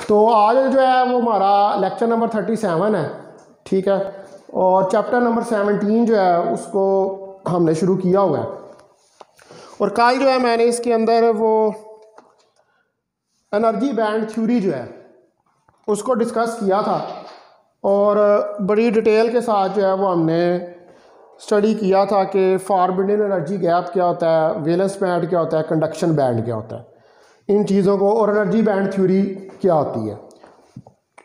तो आज जो है वो हमारा लेक्चर नंबर 37 है, ठीक है। और चैप्टर नंबर 17 जो है उसको हमने शुरू किया हुआ है। और कल जो है मैंने इसके अंदर वो एनर्जी बैंड थ्योरी जो है उसको डिस्कस किया था और बड़ी डिटेल के साथ जो है वो हमने स्टडी किया था कि फॉरबिडन एनर्जी गैप क्या होता है, वैलेंस बैंड क्या होता है, कंडक्शन बैंड क्या होता है, इन चीज़ों को, और एनर्जी बैंड थ्योरी क्या होती है,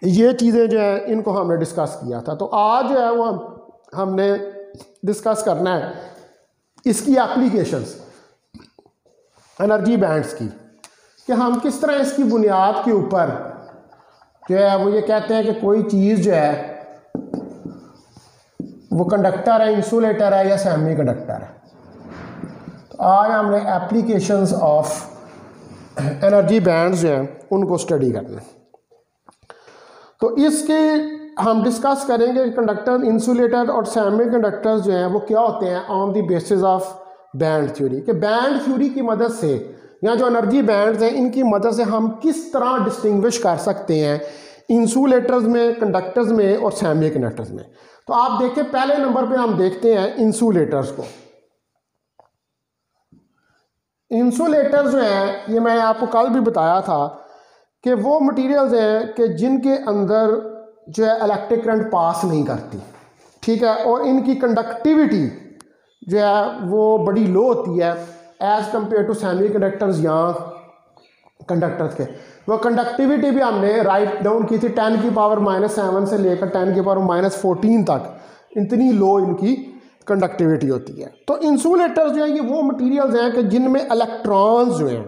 ये चीज़ें जो है इनको हमने डिस्कस किया था। तो आज जो है वो हमने डिस्कस करना है इसकी एप्लीकेशंस एनर्जी बैंड्स की, कि हम किस तरह इसकी बुनियाद के ऊपर जो है वो ये कहते हैं कि कोई चीज़ जो है वो कंडक्टर है, इंसुलेटर है या सेमी कंडक्टर है। तो आज हमने एप्लीकेशंस ऑफ एनर्जी बैंड्स जो हैं उनको स्टडी करना है। तो इसके हम डिस्कस करेंगे कंडक्टर, इंसुलेटर और सेमी कंडक्टर्स जो हैं वो क्या होते हैं on the basis of band theory, कि बैंड थ्योरी की मदद से या जो एनर्जी बैंड्स हैं इनकी मदद से हम किस तरह डिस्टिंग्विश कर सकते हैं इंसुलेटर्स में, कंडक्टर्स में और सेमी कंडक्टर्स में। तो आप देखें पहले नंबर पे हम देखते हैं इंसुलेटर्स को। इंसुलेटर्स जो हैं ये मैंने आपको कल भी बताया था कि वो मटेरियल्स हैं कि जिनके अंदर जो है इलेक्ट्रिक करंट पास नहीं करती, ठीक है, और इनकी कंडक्टिविटी जो है वो बड़ी लो होती है as compare to semiconductors या कंडक्टर्स के। वो कंडक्टिविटी भी हमने राइट डाउन की थी 10⁻⁻7 से लेकर 10⁻⁻14 तक, इतनी लो इनकी कंडक्टिविटी होती है। तो इंसुलेटर्स जो है ये वो मटेरियल्स हैं कि जिनमें इलेक्ट्रॉन्स जो हैं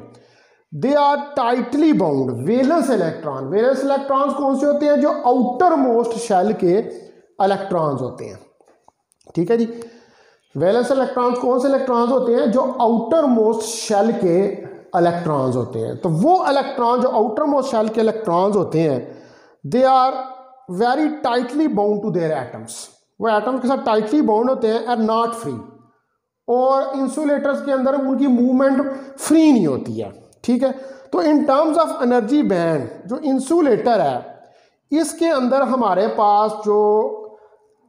they are tightly bound. Valence electrons कौन से होते हैं? जो आउटर मोस्ट शेल के इलेक्ट्रॉन्स होते हैं, ठीक है जी। वैलेंस इलेक्ट्रॉन्स कौन से इलेक्ट्रॉन्स होते हैं? जो आउटर मोस्ट शेल के इलेक्ट्रॉन्स होते हैं। तो वो इलेक्ट्रॉन जो आउटर मोस्ट शेल के इलेक्ट्रॉन्स होते हैं they are very tightly bound to their atoms. वो एटम्स के साथ टाइटली बाउंड होते हैं, आर नॉट फ्री। और इंसुलेटर्स के अंदर उनकी मूवमेंट फ्री नहीं होती है, ठीक है। तो in terms of energy band जो इंसुलेटर है इसके अंदर हमारे पास जो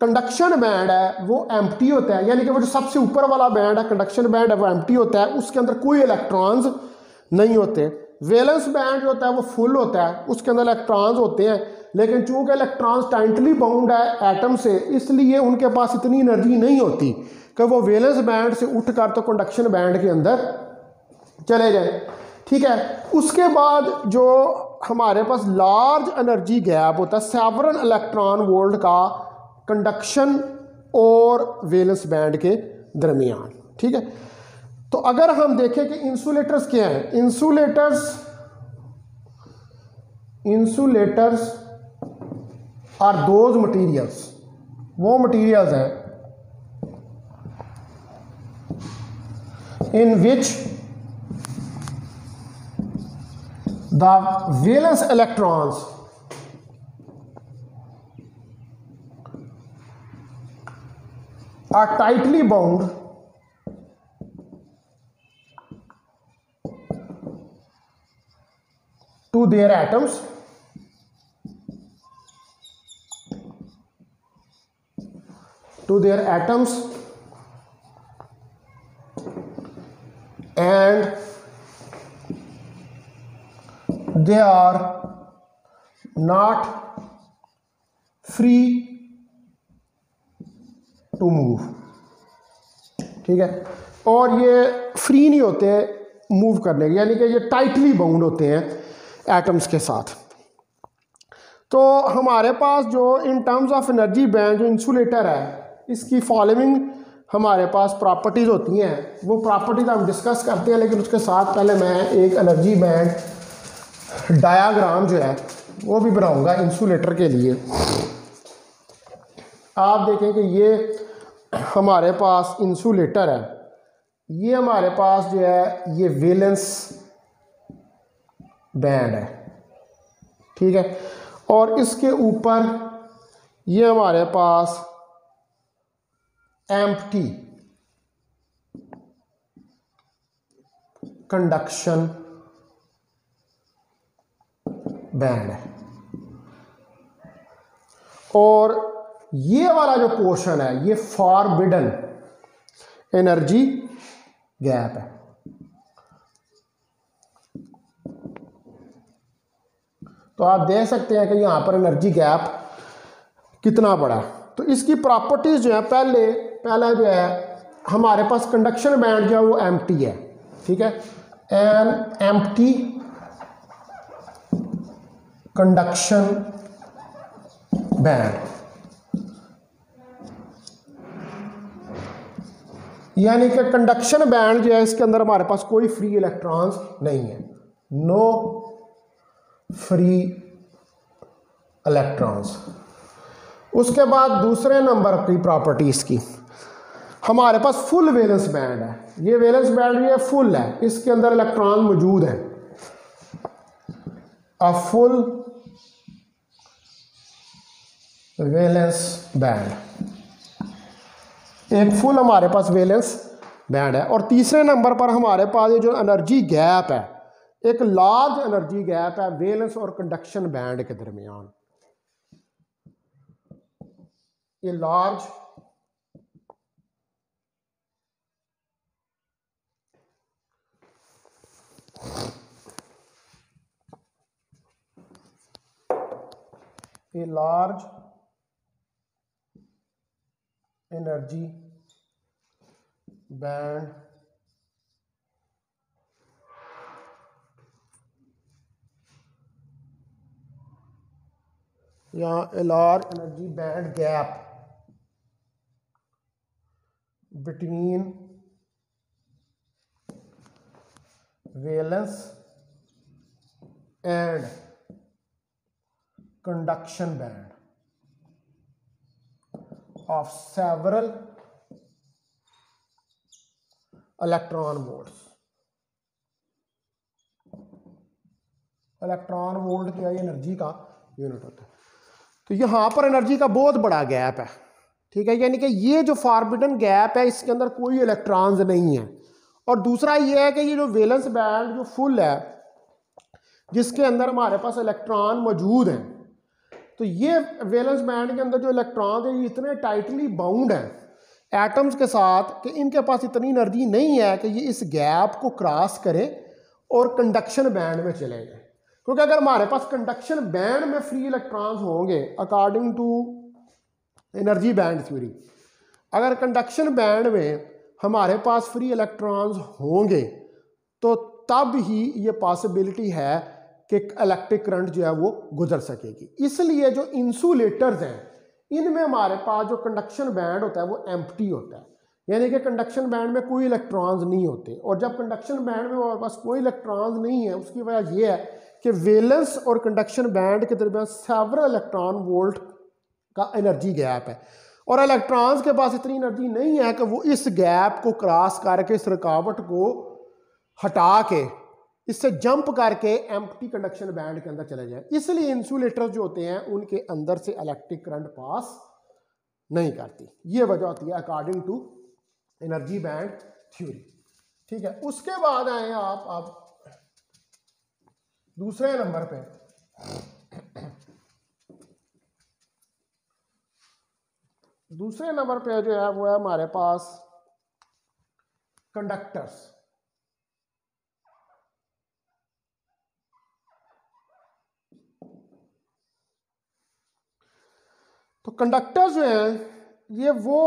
कंडक्शन बैंड है वो एम्प्टी होता है, यानी कि वो जो सबसे ऊपर वाला बैंड है कंडक्शन बैंड है वो एम्प्टी होता है, उसके अंदर कोई इलेक्ट्रॉन्स नहीं होते। वैलेंस बैंड जो होता है वो फुल होता है, उसके अंदर इलेक्ट्रॉन्स होते हैं, लेकिन चूंकि इलेक्ट्रॉन्स टाइटली बाउंड है एटम से इसलिए उनके पास इतनी एनर्जी नहीं होती कि वो वैलेंस बैंड से उठकर तो कंडक्शन बैंड के अंदर चले जाए, ठीक है। उसके बाद जो हमारे पास लार्ज एनर्जी गैप होता है सेवरल इलेक्ट्रॉन वोल्ट का कंडक्शन और वैलेंस बैंड के दरमियान, ठीक है। तो अगर हम देखें कि इंसुलेटर्स क्या हैं, इंसुलेटर्स आर दोज मटीरियल्स, वो मटीरियल्स हैं in which the valence electrons are tightly bound to their atoms and they are not free to move, ठीक है। और ये फ्री नहीं होते मूव करने के, यानी कि ये टाइटली बाउंड होते हैं एटम्स के साथ। तो हमारे पास जो in terms of energy band जो इंसुलेटर है इसकी फॉलोइंग हमारे पास प्रॉपर्टीज़ होती हैं, वो प्रॉपर्टीज़ हम डिस्कस करते हैं, लेकिन उसके साथ पहले मैं एक एनर्जी बैंड डायाग्राम जो है वो भी बनाऊंगा इंसुलेटर के लिए। आप देखें कि ये हमारे पास इंसुलेटर है, ये हमारे पास जो है ये वैलेंस बैंड है, ठीक है, और इसके ऊपर ये हमारे पास एम्प्टी कंडक्शन बैंड है, और ये वाला जो पोर्शन है ये फॉरबिडन एनर्जी गैप है। तो आप देख सकते हैं कि यहाँ पर एनर्जी गैप कितना बड़ा है। तो इसकी प्रॉपर्टीज जो है, पहला जो है हमारे पास कंडक्शन बैंड जो है वो एम्प्टी है, ठीक है, एन एम्प्टी कंडक्शन बैंड, यानी कि कंडक्शन बैंड जो है इसके अंदर हमारे पास कोई फ्री इलेक्ट्रॉन्स नहीं है, नो फ्री इलेक्ट्रॉन्स। उसके बाद दूसरे नंबर की प्रॉपर्टी इसकी, हमारे पास फुल वैलेंस बैंड है। ये वैलेंस बैंड ये फुल है, इसके अंदर इलेक्ट्रॉन मौजूद है। अ फुल वैलेंस बैंड, एक फुल हमारे पास वैलेंस बैंड है। और तीसरे नंबर पर हमारे पास ये जो एनर्जी गैप है, एक लार्ज एनर्जी गैप है वैलेंस और कंडक्शन बैंड के दरमियान। ये लार्ज एनर्जी बैंड या large energy band gap between valence and conduction band of several electron volts। Electron volt क्या है, एनर्जी का यूनिट होता है। तो यहां पर एनर्जी का बहुत बड़ा गैप है, ठीक है, यानी कि ये जो फॉरबिडन गैप है इसके अंदर कोई इलेक्ट्रॉन्स नहीं है। और दूसरा ये है कि ये जो वैलेंस बैंड जो फुल है जिसके अंदर हमारे पास इलेक्ट्रॉन मौजूद हैं, तो ये वैलेंस बैंड के अंदर जो इलेक्ट्रॉन है ये इतने टाइटली बाउंड हैं एटम्स के साथ कि इनके पास इतनी एनर्जी नहीं है कि ये इस गैप को क्रॉस करें और कंडक्शन बैंड में चले जाएं। क्योंकि अगर हमारे पास कंडक्शन बैंड में फ्री इलेक्ट्रॉन्स होंगे according to energy band theory, अगर कंडक्शन बैंड में हमारे पास फ्री इलेक्ट्रॉन्स होंगे तो तब ही ये पॉसिबिलिटी है कि इलेक्ट्रिक करंट जो है वो गुजर सकेगी। इसलिए जो इंसुलेटर्स हैं इनमें हमारे पास जो कंडक्शन बैंड होता है वो एम्प्टी होता है, यानी कि कंडक्शन बैंड में कोई इलेक्ट्रॉन्स नहीं होते। और जब कंडक्शन बैंड में हमारे पास कोई इलेक्ट्रॉन्स नहीं है उसकी वजह यह है कि वैलेंस और कंडक्शन बैंड के दरमियान सेवरल इलेक्ट्रॉन वोल्ट का एनर्जी गैप है और इलेक्ट्रॉन्स के पास इतनी एनर्जी नहीं है कि वो इस गैप को क्रॉस करके इस रुकावट को हटा के इससे जंप करके एम्प्टी कंडक्शन बैंड के अंदर चले जाए। इसलिए इंसुलेटर्स जो होते हैं उनके अंदर से इलेक्ट्रिक करंट पास नहीं करती। ये वजह होती है according to energy band theory, ठीक है। उसके बाद आए आप दूसरे नंबर पे, दूसरे नंबर पे जो है वो है हमारे पास कंडक्टर्स। तो कंडक्टर्स जो हैं ये वो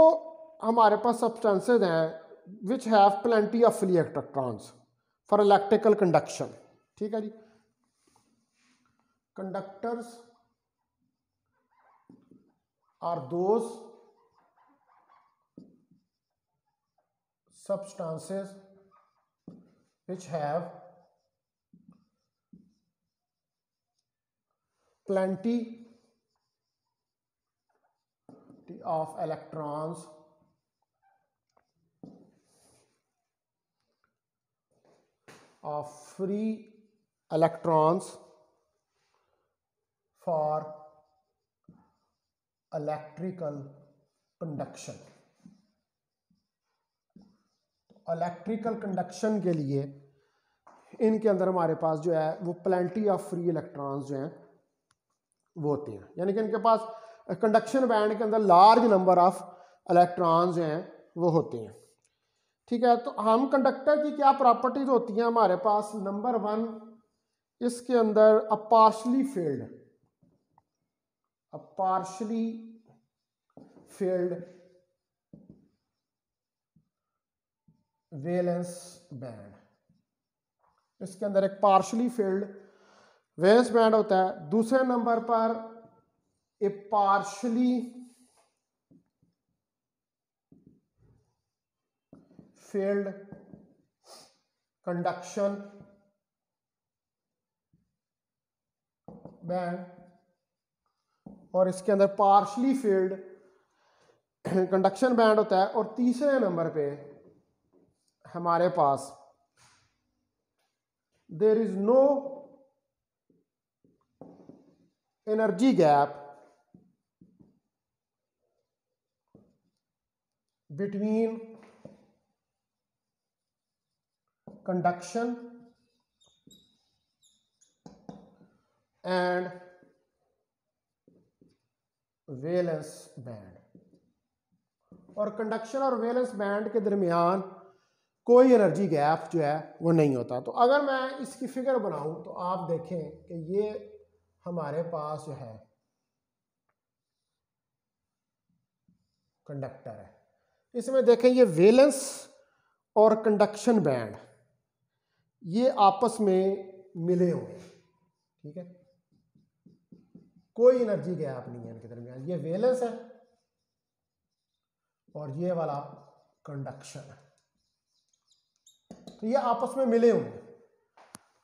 हमारे पास सब्सटेंसेज हैं which have plenty of free electrons for electrical conduction, ठीक है जी। Conductors are those substances which have plenty of electrons of free electrons for electrical conduction। Electrical conduction के लिए इनके अंदर हमारे पास जो है वो प्लेंटी ऑफ फ्री इलेक्ट्रॉन्स जो हैं वो होते हैं, यानी कि इनके पास कंडक्शन बैंड के अंदर लार्ज नंबर ऑफ इलेक्ट्रॉन्स हैं वो होते हैं। ठीक है, तो हम कंडक्टर की क्या प्रॉपर्टीज होती हैं हमारे पास। नंबर 1, इसके अंदर अ पार्शली फील्ड वैलेंस बैंड, इसके अंदर एक पार्शली फील्ड वैलेंस बैंड होता है। दूसरे नंबर पर ए पार्शली फील्ड कंडक्शन बैंड, और इसके अंदर पार्शली फील्ड कंडक्शन बैंड होता है। और तीसरे नंबर पे हमारे पास there is no energy gap between conduction and valence band, और कंडक्शन और वैलेंस बैंड के दरमियान कोई एनर्जी गैप जो है वो नहीं होता। तो अगर मैं इसकी फिगर बनाऊं तो आप देखें कि ये हमारे पास जो है कंडक्टर है, इसमें देखें ये वैलेंस और कंडक्शन बैंड ये आपस में मिले हुए हैं। ठीक है, कोई एनर्जी गैप नहीं है इनके दरमियान। ये वैलेंस है और ये वाला कंडक्शन है, तो ये आपस में मिले हुए हैं।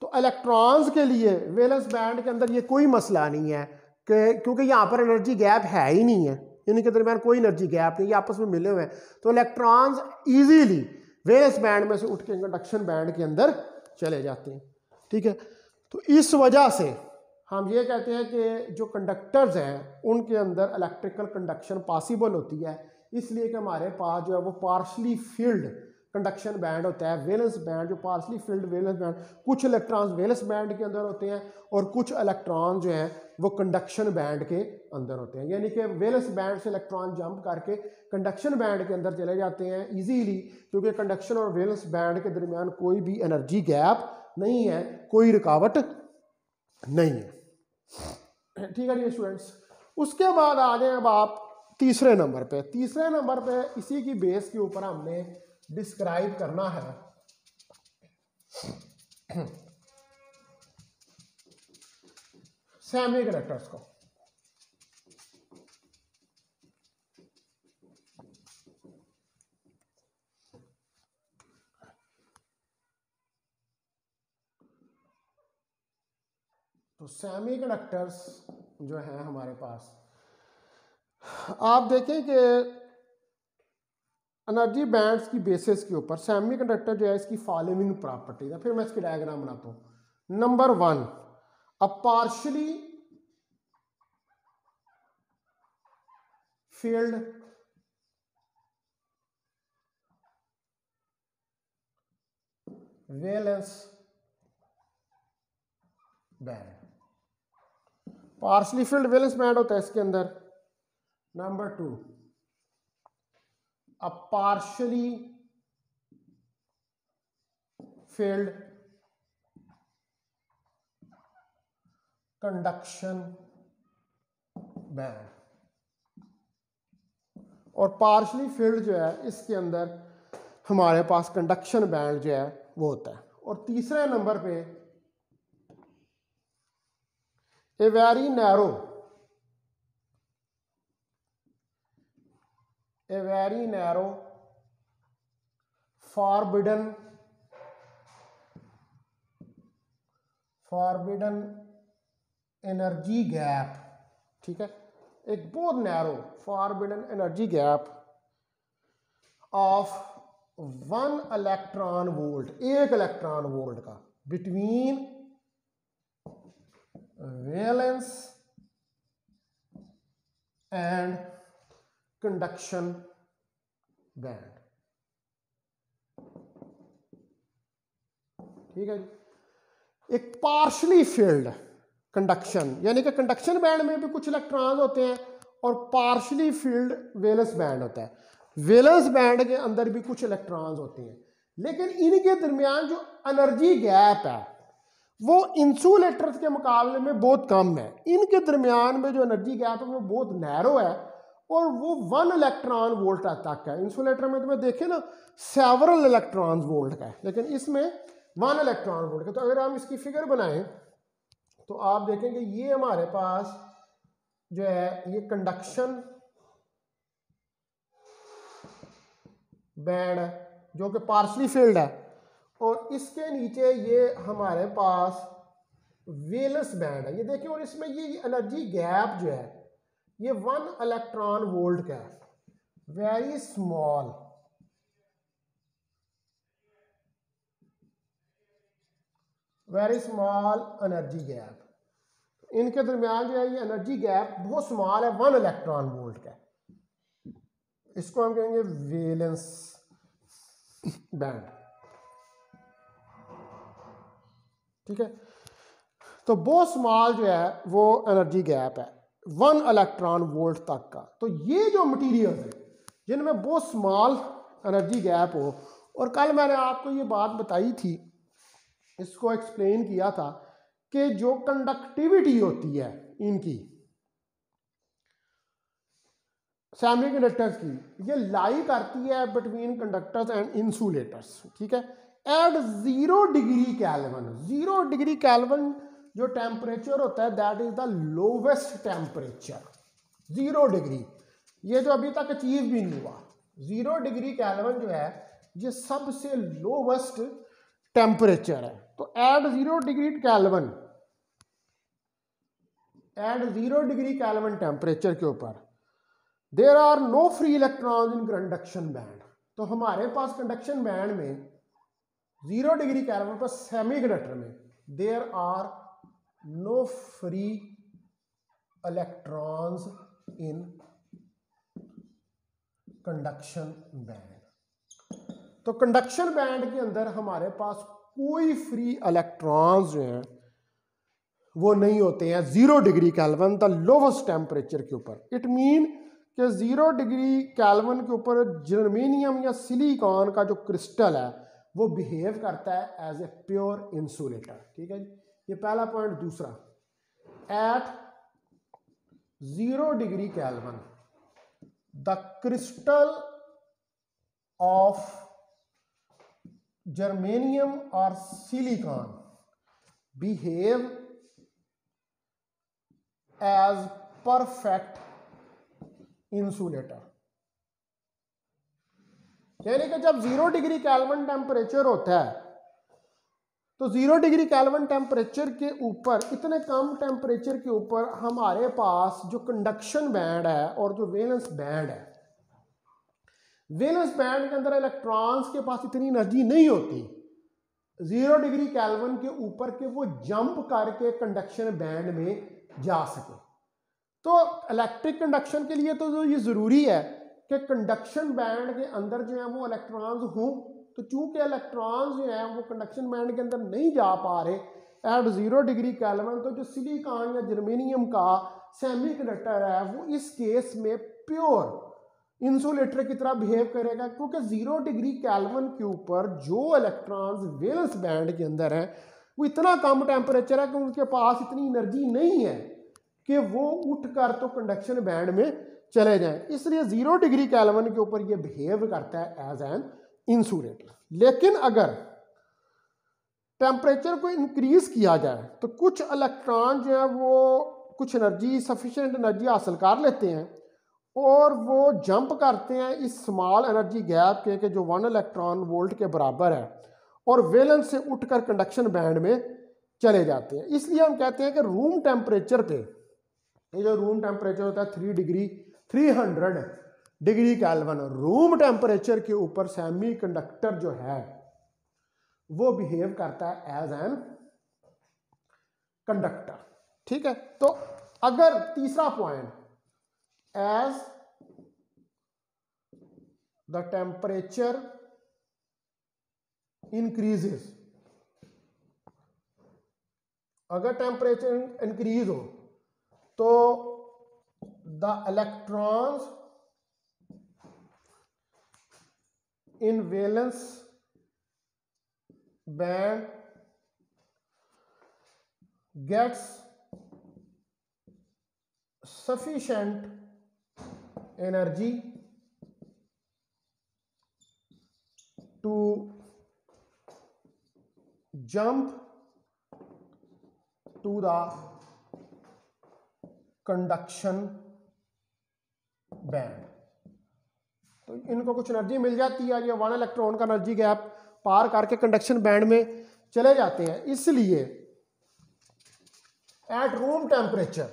तो इलेक्ट्रॉन्स के लिए वैलेंस बैंड के अंदर ये कोई मसला नहीं है कि क्योंकि यहाँ पर एनर्जी गैप है ही नहीं है, इनके दरमियान कोई एनर्जी गैप नहीं, ये आपस में मिले हुए हैं। तो इलेक्ट्रॉन्स इजीली वैलेंस बैंड में से उठ के कंडक्शन बैंड के अंदर चले जाते हैं। ठीक है, तो इस वजह से हम ये कहते हैं कि जो कंडक्टर्स हैं उनके अंदर इलेक्ट्रिकल कंडक्शन पॉसिबल होती है, इसलिए कि हमारे पास जो है वो पार्शली फील्ड कंडक्शन बैंड होता है। वैलेंस बैंड जो पार्शली फील्ड वैलेंस बैंड, कुछ इलेक्ट्रॉन्स वैलेंस बैंड के अंदर होते हैं और कुछ इलेक्ट्रॉन जो हैं वो कंडक्शन बैंड के अंदर होते हैं, यानी कि वैलेंस बैंड से इलेक्ट्रॉन जंप करके कंडक्शन बैंड के अंदर चले जाते हैं इजीली, क्योंकि कंडक्शन और वैलेंस बैंड के दरमियान कोई भी एनर्जी गैप नहीं है, कोई रुकावट नहीं है। ठीक है जी स्टूडेंट्स, उसके बाद आ जाए अब आप तीसरे नंबर पे। तीसरे नंबर पे इसी की बेस के ऊपर हमने डिस्क्राइब करना है सेमीकंडक्टर्स को। तो सेमीकंडक्टर्स जो है हमारे पास, आप देखें कि एनर्जी बैंड्स की बेसिस के ऊपर सेमीकंडक्टर जो है इसकी फॉलोइंग प्रॉपर्टीज है। फिर मैं इसकी डायग्राम बनाता हूं। नंबर 1, अ partially field valence band, partially field valence band होता है इसके अंदर। नंबर 2, अ पार्शियली फील्ड कंडक्शन बैंड, और पार्शियली फील्ड जो है इसके अंदर हमारे पास कंडक्शन बैंड जो है वो होता है। और तीसरे नंबर पे a very narrow forbidden energy gap. ठीक है, एक बहुत narrow forbidden energy gap of 1 electron volt, 1 electron volt का, between valence and conduction band. ठीक है जी, एक पार्शली फील्ड कंडक्शन, यानी कि कंडक्शन बैंड में भी कुछ इलेक्ट्रॉन्स होते हैं और पार्शली फील्ड वैलेंस बैंड होता है। वैलेंस बैंड के अंदर भी कुछ इलेक्ट्रॉन्स होते हैं, लेकिन इनके दरमियान जो एनर्जी गैप है वो इंसुलेटर्स के मुकाबले में बहुत कम है। इनके दरमियान में जो एनर्जी गैप है वो बहुत नैरो है और वो 1 इलेक्ट्रॉन वोल्ट तक है। इंसुलेटर में तुम्हें देखे ना सेवरल इलेक्ट्रॉन वोल्ट का है, लेकिन इसमें 1 इलेक्ट्रॉन वोल्ट का। तो अगर हम इसकी फिगर बनाएं तो आप देखेंगे ये हमारे पास जो है ये कंडक्शन बैंड है जो कि पार्शली फील्ड है, और इसके नीचे ये हमारे पास वैलेंस बैंड है, ये देखिए। और इसमें ये एनर्जी गैप जो है ये 1 इलेक्ट्रॉन वोल्ट का है, very small. Very small energy gap, इनके दरमियान जो है ये एनर्जी गैप बहुत स्मॉल है, 1 इलेक्ट्रॉन वोल्ट का। इसको हम कहेंगे वैलेंस बैंड, ठीक है। तो बहुत स्मॉल जो है वो एनर्जी गैप है 1 इलेक्ट्रॉन वोल्ट तक का। तो ये जो मटीरियल है जिनमें बहुत स्मॉल एनर्जी गैप हो, और कल मैंने आपको ये बात बताई थी, इसको एक्सप्लेन किया था कि जो कंडक्टिविटी होती है इनकी सेमीकंडक्टर्स की, ये लाई करती है बिटवीन कंडक्टर्स एंड इंसुलेटर्स, ठीक है। At 0 degree kelvin, 0 degree kelvin जो टेम्परेचर होता है that is the lowest temperature. 0 degree, ये जो अभी तक अचीव भी नहीं हुआ, 0 डिग्री केल्विन जो है ये सबसे लोवेस्ट टेम्परेचर है। तो at 0 degree kelvin, at 0 degree kelvin temperature के ऊपर there are no free electrons in conduction band. तो हमारे पास कंडक्शन बैंड में 0 डिग्री केल्विन पर सेमीकंडक्टर में there are no free electrons in conduction band. तो कंडक्शन बैंड के अंदर हमारे पास कोई फ्री इलेक्ट्रॉन्स जो हैं वो नहीं होते हैं 0 degree Kelvin the lowest temperature के ऊपर। इट मीन कि 0 डिग्री केल्विन के ऊपर जर्मेनियम या सिलिकॉन का जो क्रिस्टल है वो बिहेव करता है एज ए प्योर इंसुलेटर, ठीक है जी। ये पहला पॉइंट। दूसरा, at 0 degree Kelvin the crystal of germanium और silicon behave as perfect insulator. यानी कि जब 0 डिग्री केल्विन टेम्परेचर होता है तो 0 डिग्री केल्विन टेम्परेचर के ऊपर, इतने कम टेम्परेचर के ऊपर हमारे पास जो कंडक्शन बैंड है और जो वैलेंस बैंड है, वैलेंस बैंड के अंदर इलेक्ट्रॉन्स के पास इतनी एनर्जी नहीं होती 0 डिग्री केल्विन के ऊपर के वो जंप करके कंडक्शन बैंड में जा सके। तो इलेक्ट्रिक कंडक्शन के लिए तो ये ज़रूरी है कि कंडक्शन बैंड के अंदर जो है वो इलेक्ट्रॉन्स हों। तो चूंकि इलेक्ट्रॉन्स जो हैं वो कंडक्शन बैंड के अंदर नहीं जा पा रहे एट 0 डिग्री केल्विन, तो जो सिलिकॉन या जर्मेनियम का सेमीकंडक्टर है वो इस केस में प्योर इंसुलेटर की तरह बिहेव करेगा, क्योंकि 0 डिग्री केल्विन के ऊपर जो इलेक्ट्रॉन्स वैलेंस बैंड के अंदर हैं वो इतना कम टेम्परेचर है कि उनके पास इतनी एनर्जी नहीं है कि वो उठकर तो कंडक्शन बैंड में चले जाएं। इसलिए 0 डिग्री केल्विन के ऊपर ये बिहेव करता है एज एन इंसुलेटर। लेकिन अगर टेम्परेचर को इंक्रीज किया जाए तो कुछ इलेक्ट्रॉन जो है वो कुछ एनर्जी, सफिशिएंट एनर्जी हासिल कर लेते हैं और वो जंप करते हैं इस स्मॉल एनर्जी गैप के जो 1 इलेक्ट्रॉन वोल्ट के बराबर है, और वैलेंस से उठकर कंडक्शन बैंड में चले जाते हैं। इसलिए हम कहते हैं कि रूम टेम्परेचर पे, ये जो रूम टेम्परेचर होता है 300 डिग्री केल्विन, रूम टेम्परेचर के ऊपर सेमीकंडक्टर जो है वो बिहेव करता है एज एन कंडक्टर, ठीक है। तो अगर तीसरा point, as the temperature increases, अगर टेम्परेचर इंक्रीज हो तो the electrons in valence band gets sufficient energy to jump to the conduction band। तो इनको कुछ एनर्जी मिल जाती है, ये 1 इलेक्ट्रॉन का एनर्जी गैप पार करके कंडक्शन बैंड में चले जाते हैं। इसलिए एट रूम टेम्परेचर,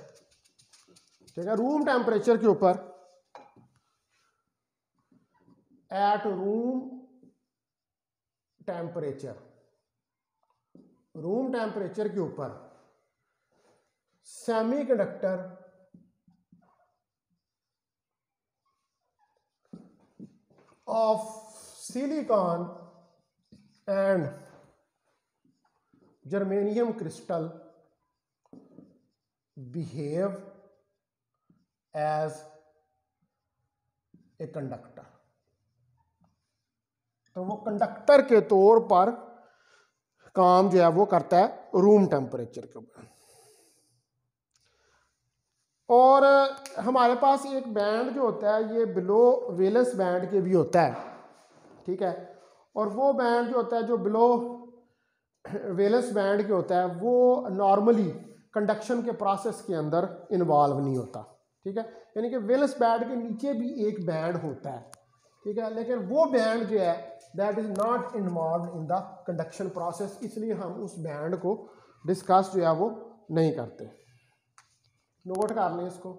ठीक है, रूम टेम्परेचर के ऊपर, at room temperature, room temperature के ऊपर semiconductor of silicon and germanium crystal behave as a conductor. तो वो कंडक्टर के तौर पर काम जो है वो करता है रूम टेम्परेचर के ऊपर। और हमारे पास एक बैंड जो होता है ये बिलो वेलेंस बैंड के भी होता है, ठीक है। और वो बैंड जो होता है जो बिलो वेलेंस बैंड के होता है वो नॉर्मली कंडक्शन के प्रोसेस के अंदर इन्वॉल्व नहीं होता, ठीक है। यानी कि वेलेंस बैंड के नीचे भी एक बैंड होता है, ठीक है, लेकिन वो बैंड जो है that is not involve in the conduction process, इसलिए हम उस बैंड को डिस्कस जो है वो नहीं करते। नोट कर लें इसको।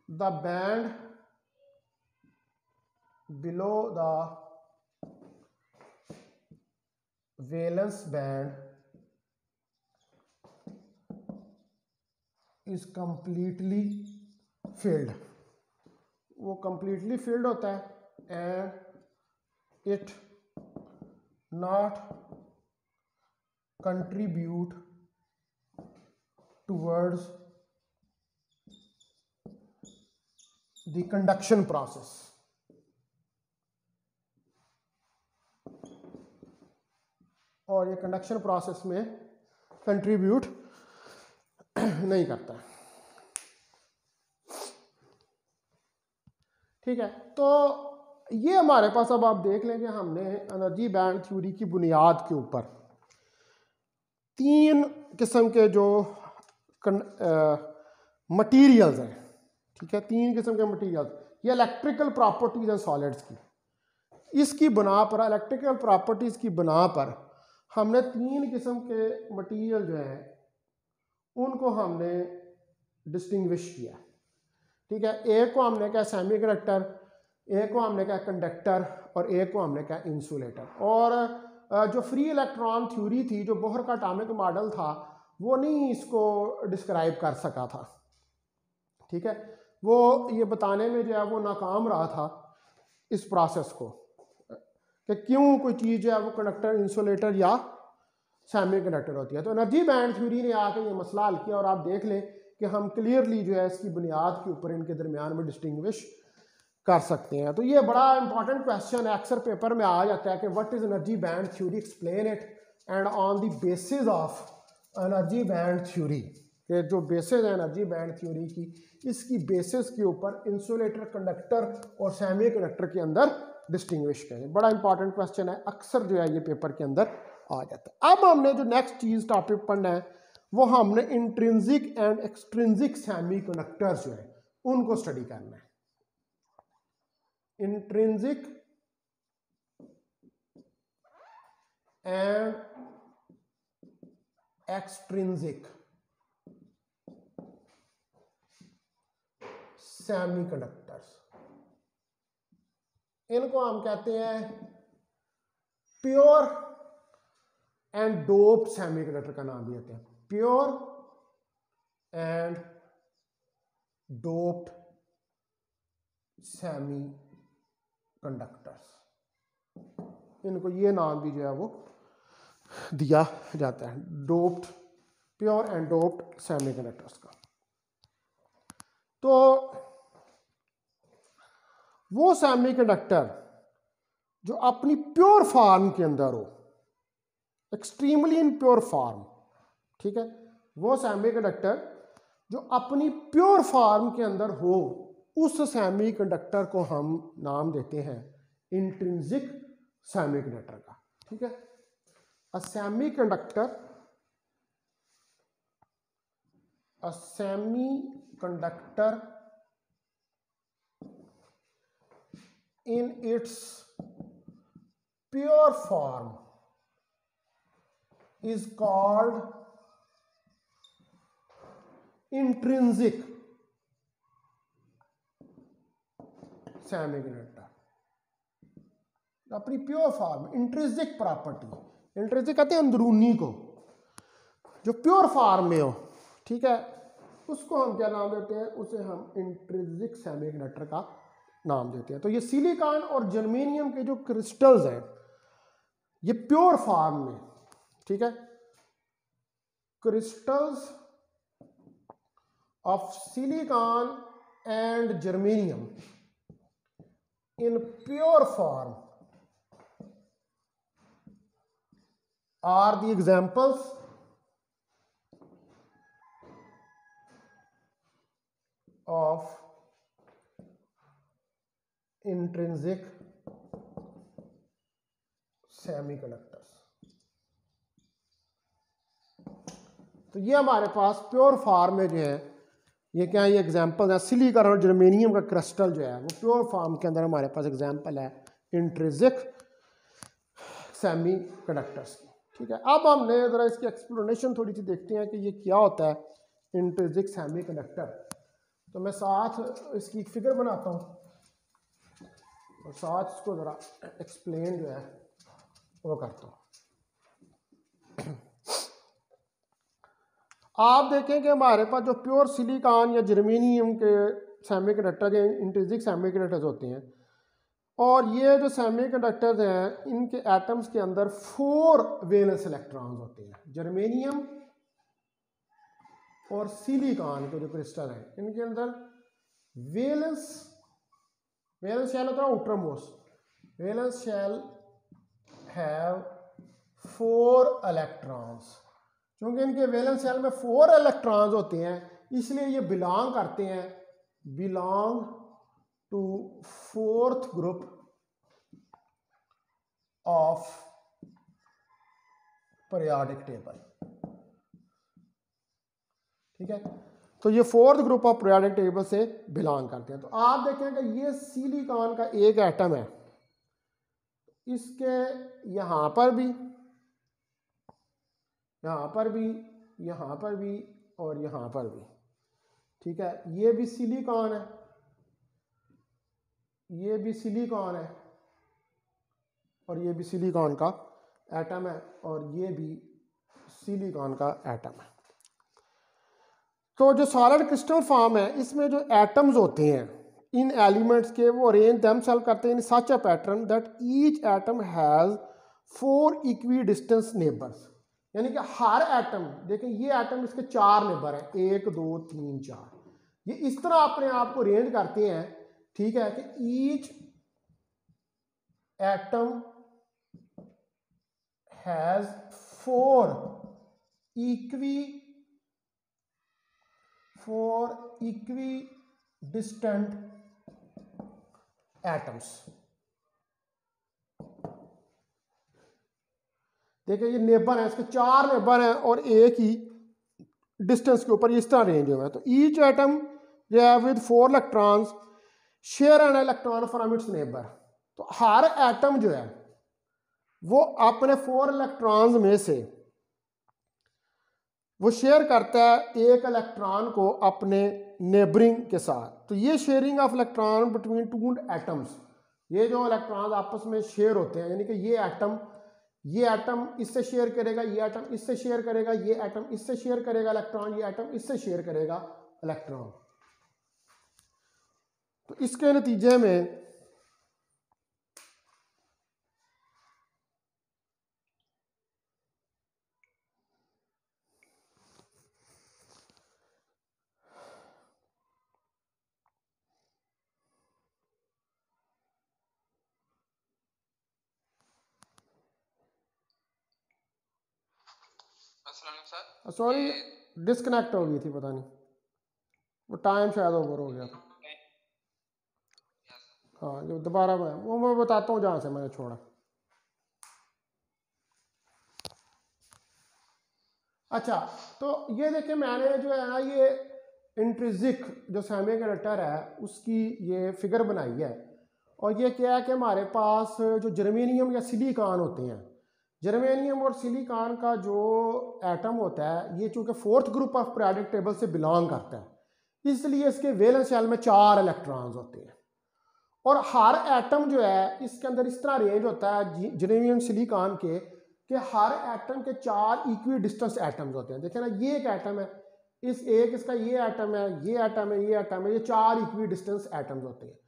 The band below the valence band is completely filled, वो कंप्लीटली फिल्ड होता है and it not contribute towards the conduction process। और ये कंडक्शन प्रोसेस में कंट्रीब्यूट नहीं करता, ठीक है। तो ये हमारे पास, अब आप देख लें कि हमने एनर्जी बैंड थ्योरी की बुनियाद के ऊपर 3 किस्म के जो मटीरियल्स हैं, ठीक है, 3 किस्म के मटीरियल्स, ये इलेक्ट्रिकल प्रॉपर्टीज हैं सॉलिड्स की, इसकी बना पर, इलेक्ट्रिकल प्रॉपर्टीज की बना पर हमने 3 किस्म के मटीरियल जो हैं उनको हमने डिस्टिंग्विश किया, ठीक है। एक को हमने कहा सेमीकंडक्टर, एक को हमने कहा कंडक्टर और एक को हमने कहा इंसुलेटर। और जो फ्री इलेक्ट्रॉन थ्योरी थी, जो बोहर का एटॉमिक मॉडल था, वो नहीं इसको डिस्क्राइब कर सका था, ठीक है। वो ये बताने में जो है वो नाकाम रहा था इस प्रोसेस को कि क्यों कोई चीज़ जो है वो कंडक्टर, इंसुलेटर या सेमीकंडक्टर होती है। तो एनर्जी बैंड थ्योरी ने आके ये मसला हल किया और आप देख लें कि हम क्लियरली जो है इसकी बुनियाद के ऊपर इनके दरमियान में डिस्टिंग्विश कर सकते हैं। तो ये बड़ा इंपॉर्टेंट क्वेश्चन है, अक्सर पेपर में आ जाता है कि what is energy band theory, explain it, and on the basis of energy band theory, कि जो बेसिस है एनर्जी बैंड थ्योरी की, इसकी बेसिस के ऊपर इंसुलेटर, कंडक्टर और सेमीकंडक्टर के अंदर डिस्टिंग्विश करें। बड़ा इंपॉर्टेंट क्वेश्चन है, अक्सर जो है ये पेपर के अंदर आ जाता है। अब हमने जो नेक्स्ट चीज़ टॉपिक पढ़ना है वो हमने इंट्रिंसिक एंड एक्सट्रिंसिक सेमीकंडक्टर्स जो है उनको स्टडी करना है। इंट्रिंसिक एंड एक्सट्रिंसिक सेमीकंडक्टर्स, इनको हम कहते हैं प्योर एंड डोप्ड सेमीकंडक्टर का नाम भी देते हैं, pure and doped semi conductors, इनको ये नाम भी जो है वो दिया जाता है, doped pure and doped semiconductors का। तो वो सेमीकंडक्टर जो अपनी प्योर फॉर्म के अंदर हो, एक्सट्रीमली इन प्योर फॉर्म, ठीक है, वो सेमीकंडक्टर जो अपनी प्योर फॉर्म के अंदर हो, उस सेमीकंडक्टर को हम नाम देते हैं इंट्रिंसिक सेमीकंडक्टर का। ठीक है, a semiconductor in its pure form is called intrinsic semiconductor. अपनी pure form, intrinsic property, intrinsic कहते हैं अंदरूनी को, जो प्योर फॉर्म में हो, ठीक है, उसको हम क्या नाम देते हैं, उसे हम इंट्रिंसिक सेमीकंडक्टर का नाम देते हैं। तो ये सिलिकॉन और जर्मेनियम के जो क्रिस्टल्स हैं, ये प्योर फॉर्म में, ठीक है, crystals of silicon and germanium in pure form are the examples of intrinsic semiconductors। तो ये हमारे पास प्योर फॉर्म में जो है, ये क्या है, ये एग्जाम्पल है, सिलिकॉन और जर्मेनियम का क्रिस्टल जो है वो प्योर फॉर्म के अंदर हमारे पास एग्जाम्पल है इंट्रिंसिक सेमीकंडक्टर्स की। ठीक है, अब हमने ज़रा इसकी एक्सप्लेनेशन थोड़ी सी देखते हैं कि ये क्या होता है इंट्रिंसिक सेमीकंडक्टर। तो मैं साथ इसकी एक फिगर बनाता हूँ और साथ इसको ज़रा एक्सप्लेन जो है वो करता हूँ। आप देखें कि हमारे पास जो प्योर सिलिकॉन या जर्मेनियम के सेमीकंडक्टर या इंट्रिंसिक सेमीकंडक्टर्स होते हैं, और ये जो सेमीकंडक्टर्स हैं, इनके एटम्स के अंदर 4 वैलेंस इलेक्ट्रॉन्स होते हैं। जर्मेनियम और सिलिकॉन के जो क्रिस्टल हैं, इनके अंदर वैलेंस शेल होता है outer most, valence shall have 4 electrons. क्योंकि इनके वैलेंस शेल में 4 इलेक्ट्रॉन्स होते हैं, इसलिए ये बिलोंग करते हैं, belong to 4th group of periodic table. ठीक है, तो ये 4th group of periodic table से बिलोंग करते हैं। तो आप देखें कि ये सिलिकॉन का एक एटम है, इसके यहाँ पर भी, यहाँ पर भी, यहाँ पर भी और यहाँ पर भी, ठीक है, ये भी सिलिकॉन है, ये भी सिलिकॉन है, और ये भी सिलिकॉन का एटम है, और ये भी सिलिकॉन का एटम है। तो जो सॉलिड क्रिस्टल फॉर्म है, इसमें जो एटम्स होते हैं इन एलिमेंट्स के, वो अरेंज देमसेल्फ करते हैं in such a pattern that each atom has 4 equi distance neighbours. यानी कि हर एटम, देखें ये एटम, इसके 4 नेबर हैं, 1 2 3 4, ये इस तरह अपने आप को अरेंज करते हैं, ठीक है, कि each atom has 4 equi distant atoms. देखिए ये नेबर है, इसके 4 नेबर हैं और एक ही डिस्टेंस के ऊपर इस तरह रेंज हुआ है। तो ईच एटम जो है with 4 electrons share an electron from its neighbour. तो हर एटम जो है वो अपने 4 इलेक्ट्रॉन्स में से वो शेयर करता है एक इलेक्ट्रॉन को अपने नेबरिंग के साथ। तो ये sharing of electron between 2 atoms, ये जो इलेक्ट्रॉन आपस में शेयर होते हैं, यानी कि ये एटम इससे शेयर करेगा, ये एटम इससे शेयर करेगा, ये एटम इससे शेयर करेगा इलेक्ट्रॉन, ये एटम इससे शेयर करेगा इलेक्ट्रॉन। तो इसके नतीजे में सर। सॉरी डिस्कनेक्ट हो गई थी, पता नहीं वो टाइम शायद ओवर हो गया था। हाँ जो दोबारा मैं बताता हूँ जहाँ से मैंने छोड़ा। अच्छा तो ये देखिए मैंने जो है ना ये इंट्रिंसिक जो सेमीकंडक्टर है उसकी ये फिगर बनाई है, और ये क्या है कि हमारे पास जो जर्मेनियम या सिलिकॉन होते हैं, जर्मेनियम और सिलिकॉन का जो एटम होता है ये चूँकि fourth group of periodic table से बिलोंग करता है, इसलिए इसके वैलेंस शेल में 4 इलेक्ट्रॉन्स होते हैं, और हर एटम जो है इसके अंदर इस तरह रेंज होता है जर्मेनियम सिलिकॉन के कि हर एटम के 4 इक्वी डिस्टेंस एटम्स होते हैं। देखिए ना ये एक एटम है, इस एक इसका ये एटम है, ये एटम है, ये एटम है, ये 4 इक्वी डिस्टेंस एटम्स होते हैं,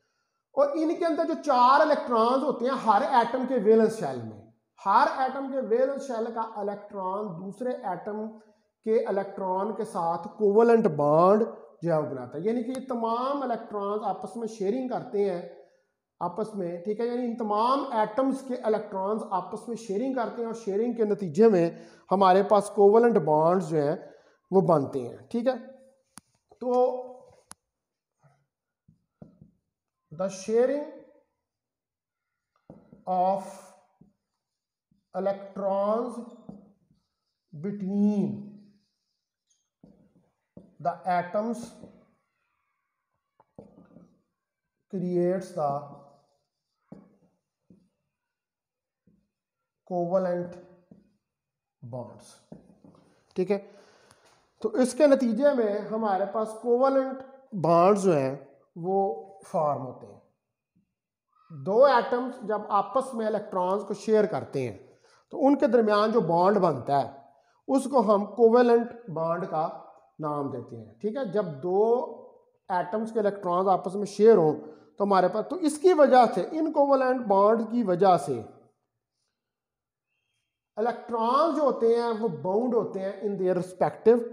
और इनके अंदर जो 4 इलेक्ट्रॉन्स होते हैं हर एटम के वैलेंस शेल में, हर एटम के वैलेंस शेल का इलेक्ट्रॉन दूसरे एटम के इलेक्ट्रॉन के साथ कोवलेंट बॉन्ड जो है वो बनाता है, यानी कि ये तमाम इलेक्ट्रॉन्स आपस में शेयरिंग करते हैं आपस में, ठीक है, यानी इन तमाम एटम्स के इलेक्ट्रॉन्स आपस में शेयरिंग करते हैं, और शेयरिंग के नतीजे में हमारे पास कोवलेंट बॉन्ड्स जो हैं वो बनते हैं, ठीक है। तो the sharing of electrons between the atoms creates the covalent bonds, ठीक है। तो इसके नतीजे में हमारे पास कोवलेंट बॉन्ड्स जो हैं वो फॉर्म होते हैं। दो एटम्स जब आपस में इलेक्ट्रॉन्स को शेयर करते हैं तो उनके दरमियान जो बॉन्ड बनता है उसको हम कोवलेंट बॉन्ड का नाम देते हैं, ठीक है। जब दो एटम्स के इलेक्ट्रॉन्स आपस में शेयर हों तो हमारे पास, तो इसकी वजह से इन कोवलेंट बॉन्ड की वजह से इलेक्ट्रॉन्स जो होते हैं वो बाउंड होते हैं इन देयर रिस्पेक्टिव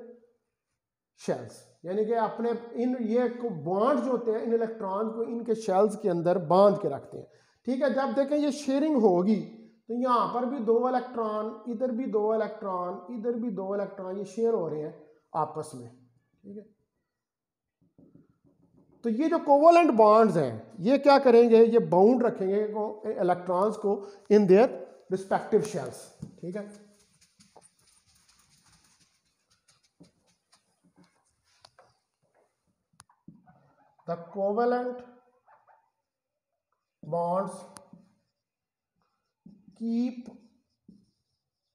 शेल्स, यानी कि अपने इन ये बॉन्ड जो होते हैं इन इलेक्ट्रॉन को इनके शेल्स के अंदर बांध के रखते हैं, ठीक है। जब देखें ये शेयरिंग होगी तो यहाँ पर भी 2 इलेक्ट्रॉन, इधर भी 2 इलेक्ट्रॉन, इधर भी 2 इलेक्ट्रॉन, ये शेयर हो रहे हैं आपस में, ठीक है। तो ये जो कोवलेंट बॉन्ड्स हैं ये क्या करेंगे, ये बाउंड रखेंगे इलेक्ट्रॉन्स को इन देयर रिस्पेक्टिव शेल्स, ठीक है। The covalent bonds keep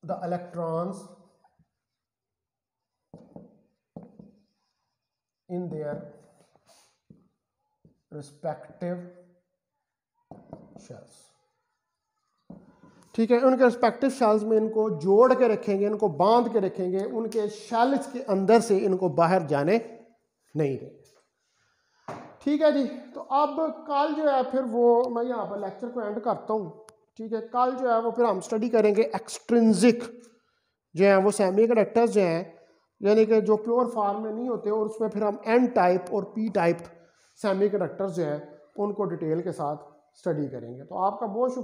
the electrons in their respective shells, ठीक है। उनके रिस्पेक्टिव शेल्स में इनको जोड़ के रखेंगे, इनको बांध के रखेंगे, उनके शेल्स के अंदर से इनको बाहर जाने नहीं देंगे, ठीक है जी। तो अब कल जो है फिर वो मैं यहाँ पर लेक्चर को एंड करता हूँ, ठीक है। कल जो है वो फिर हम स्टडी करेंगे एक्सट्रिंसिक जो है वो सेमीकंडक्टर्स जो हैं, यानी कि जो प्योर फॉर्म में नहीं होते, और उसमें फिर हम एन टाइप और पी टाइप सेमीकंडक्टर्स जो हैं उनको डिटेल के साथ स्टडी करेंगे। तो आपका बहुत शुक्रिया।